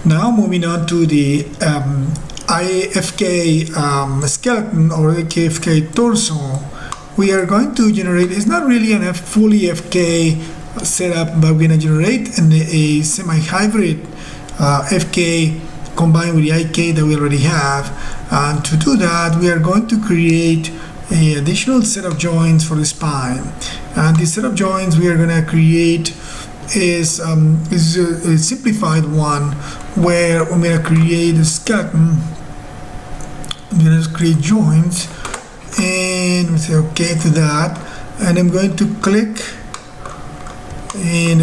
Now moving on to the IFK skeleton or FK torso, we are going to generate, it's not really a fully FK setup, but we're going to generate a semi-hybrid FK combined with the IK that we already have. And to do that, we are going to create an additional set of joints for the spine. And the set of joints we are going to create is a simplified one where I'm going to create a skeleton. I'm going to create joints and we say okay to that, and I'm going to click, and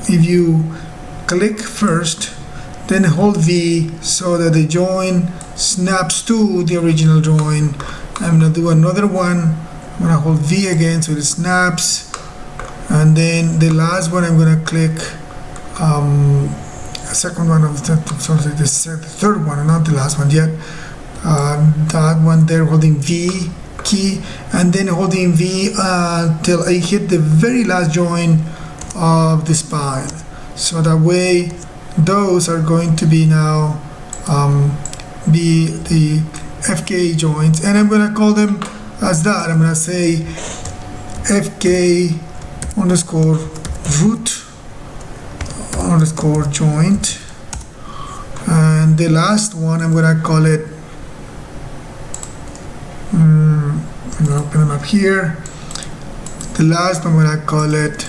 if you click first then hold V so that the joint snaps to the original joint. I'm going to do another one. I'm going to hold V again so it snaps. And then the last one I'm going to click second one of the third one, not the last one yet. That one there, holding V key, and then holding V till I hit the very last joint of the spine. So that way those are going to be now be the FK joints, and I'm going to call them as that. I'm going to say FK underscore root underscore joint, and the last one I'm going to call it I'm going to open them up here. The last one I'm going to call it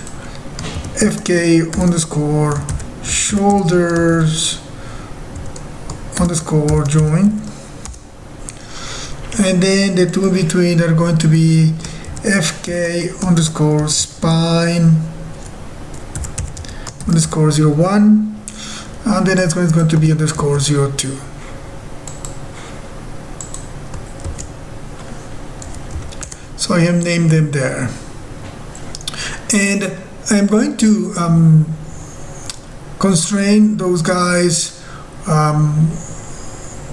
FK underscore shoulders underscore joint, and then the two in between are going to be FK underscore spine underscore 01, and then it's going to be underscore 02. So I have named them there, and I'm going to constrain those guys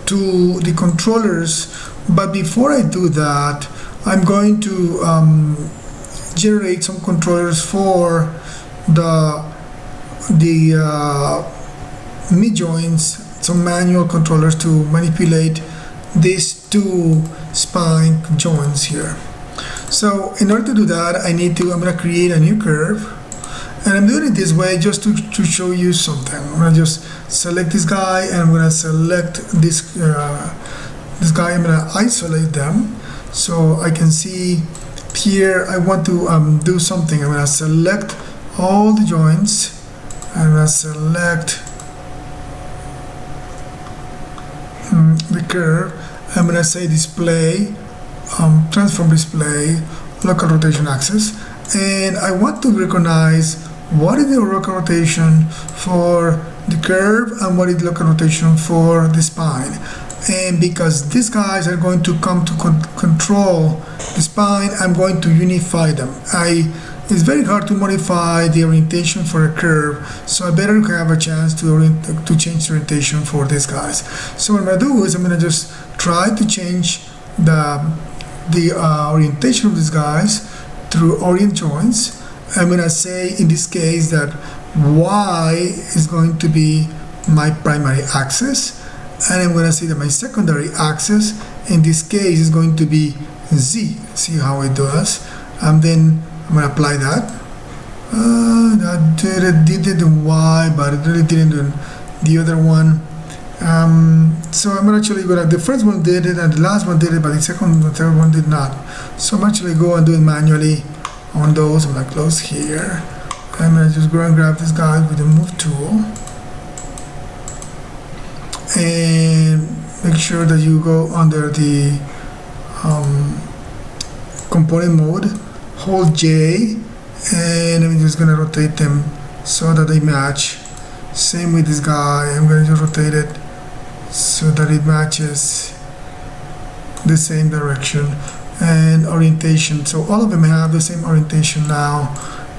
to the controllers. But before I do that, I'm going to generate some controllers for the mid joints, some manual controllers to manipulate these two spine joints here. So in order to do that, I'm going to create a new curve, and I'm doing it this way just to show you something. I'm going to just select this guy, and I'm going to select this guy. I'm going to isolate them so I can see here I want to do something. I'm going to select all the joints. I'm going to select the curve. I'm going to say display, transform display, local rotation axis, and I want to recognize what is the local rotation for the curve and what is the local rotation for the spine. And because these guys are going to come to control the spine, I'm going to unify them. It's very hard to modify the orientation for a curve, so I better have a chance to change the orientation for these guys. So what I'm going to do is I'm going to just try to change the orientation of these guys through orient joints. I'm going to say in this case that Y is going to be my primary axis, and I'm going to say that my secondary axis in this case is going to be Z. See how it does, and then I'm going to apply that. That did it in Y, but it really didn't do the other one. So I'm actually going to, the first one did it and the last one did it, but the second and the third one did not. So I'm actually go and do it manually on those. I'm going to close here. I'm going to just go and grab this guy with the move tool, and make sure that you go under the component mode, hold J, and I'm just going to rotate them so that they match. Same with this guy, I'm going to just rotate it so that it matches the same direction and orientation. So all of them have the same orientation now,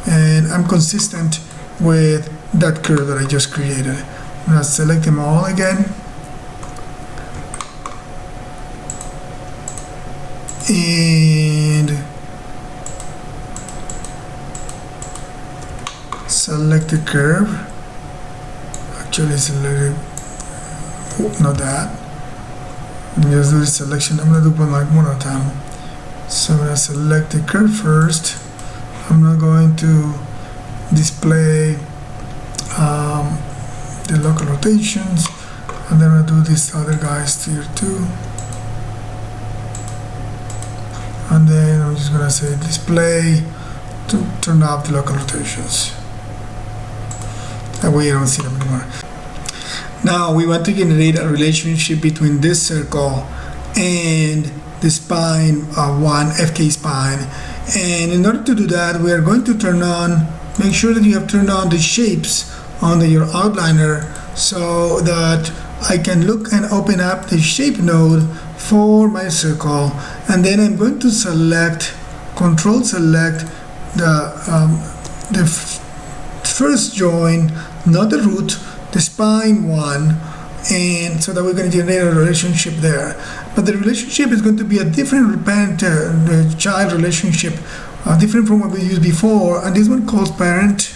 and I'm consistent with that curve that I just created. I'm going to select them all again, and select the curve. Actually select it not that. Just do the selection. I'm going to do one more time. So I'm going to select the curve first. I'm not going to display the local rotations, and then I'm going to do these other guys here too. And then I'm just going to say display to turn off the local rotations. That way you don't see them anymore. Now we want to generate a relationship between this circle and the spine 1 FKspine, and in order to do that we are going to make sure that you have turned on the shapes on your outliner so that I can look and open up the shape node for my circle, and then I'm going to control select the first join, not the root, the spine 1, and so that we're going to generate a relationship there. But the relationship is going to be a different parent-child relationship, different from what we used before, and this one calls parent.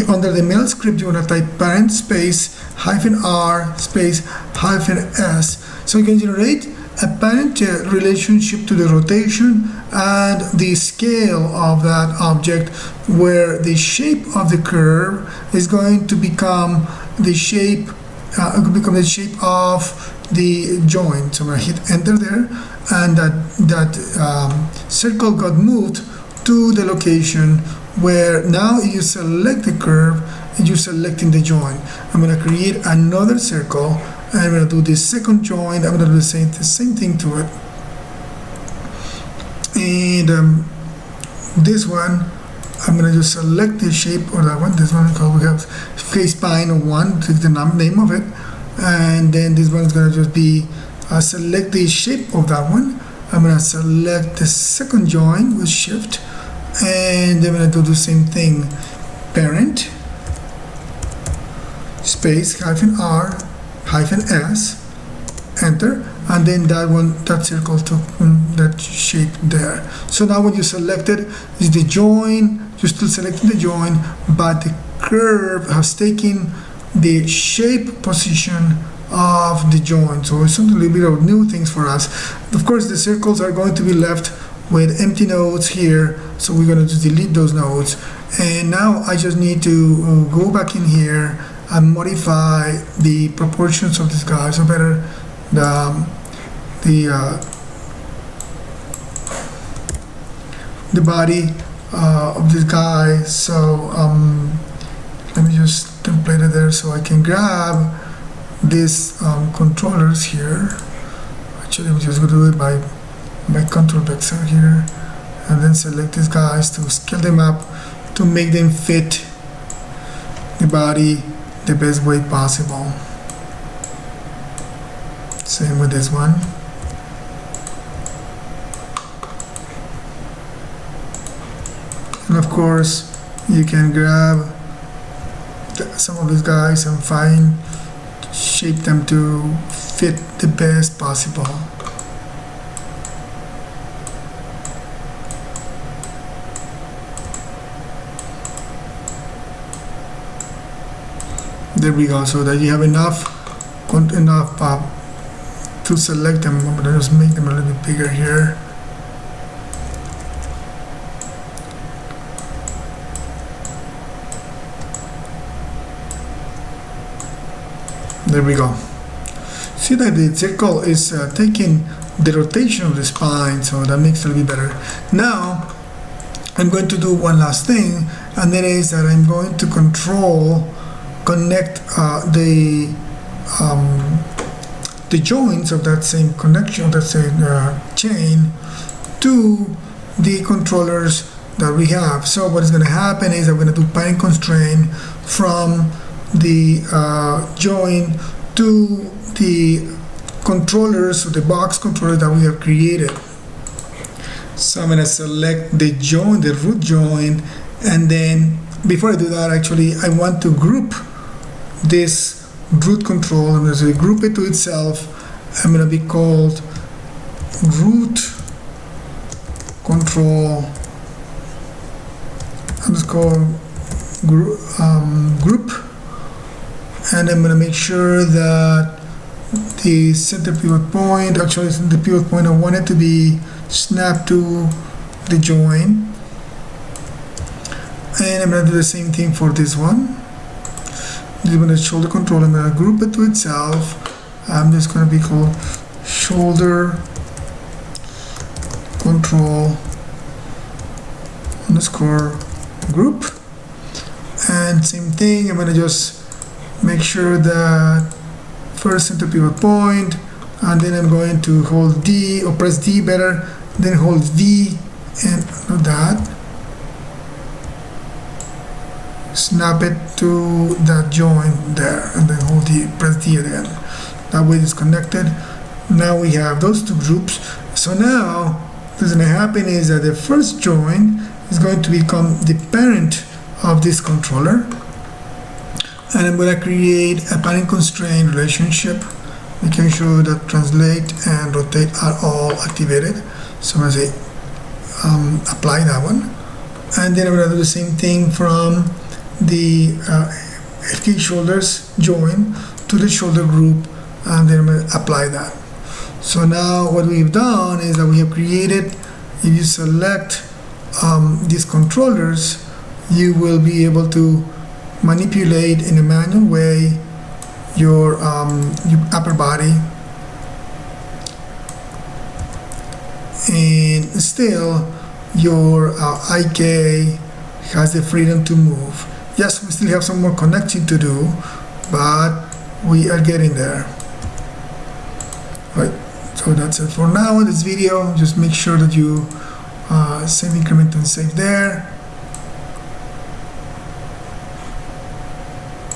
Under the mail script you want to type parent space -r space -s, so you can generate a parent relationship to the rotation and the scale of that object, where the shape of the curve is going to become the shape of the joint. So I'm going to hit enter there, and that circle got moved to the location where now you select the curve and you're selecting the joint. I'm going to create another circle, and I'm going to do the second joint. I'm going to do the same thing to it. And this one, I'm going to just select the shape of that one. This one we have FKspine 1, take the name of it, and then this one is going to just be select the shape of that one. I'm going to select the second joint with shift, and then I'm going to do the same thing, parent space -r -s, enter, and then that circle took that shape there. So now when you selected is the join, you're still selecting the join, but the curve has taken the shape position of the joint. So it's a little bit of new things for us. Of course, the circles are going to be left with empty nodes here, so we're going to just delete those nodes. And now I just need to go back in here and modify the proportions of this guy. So better the body of this guy. So let me just template it there so I can grab these controllers here. Actually, I'm just going to do it by control vector here, and then select these guys to scale them up to make them fit the body the best way possible. Same with this one. And of course you can grab some of these guys and shape them to fit the best possible. There we go, so that you have enough to select them. I'm going to just make them a little bit bigger here. There we go. See that the circle is taking the rotation of the spine, so that makes it a little bit better. Now I'm going to do one last thing, and that is that I'm going to connect the joints of that same connection, that same chain, to the controllers that we have. So what is going to happen is I'm going to do parent constraint from the join to the controllers, the box controller that we have created. So I'm going to select the join, the root join, and then before I do that, actually I want to group this root control. I'm going to group it to itself. I'm going to be called root control underscore group, and I'm going to make sure that the center pivot point. Actually, the pivot point, I want it to be snapped to the joint. And I'm going to do the same thing for this one. This is going to shoulder control. I'm going to group it to itself. I'm just going to be called shoulder control underscore group. And same thing, I'm going to just make sure that first center pivot point, and then I'm going to hold D, or press D better, then hold V, and do that. Snap it to that joint there, and then hold D, press D again. That way it's connected. Now we have those two groups. So now what's going to happen is that the first joint is going to become the parent of this controller, and I'm going to create a parent constraint relationship, making sure that translate and rotate are all activated. So I'm going to say apply that one, and then I'm going to do the same thing from the FK shoulders join to the shoulder group, and then I'm going to apply that. So now what we've done is that we have created, if you select these controllers, you will be able to manipulate in a manual way your upper body, and still your IK has the freedom to move. Yes, we still have some more connecting to do, but we are getting there. Right, so that's it for now in this video. Just make sure that you save increment and save there.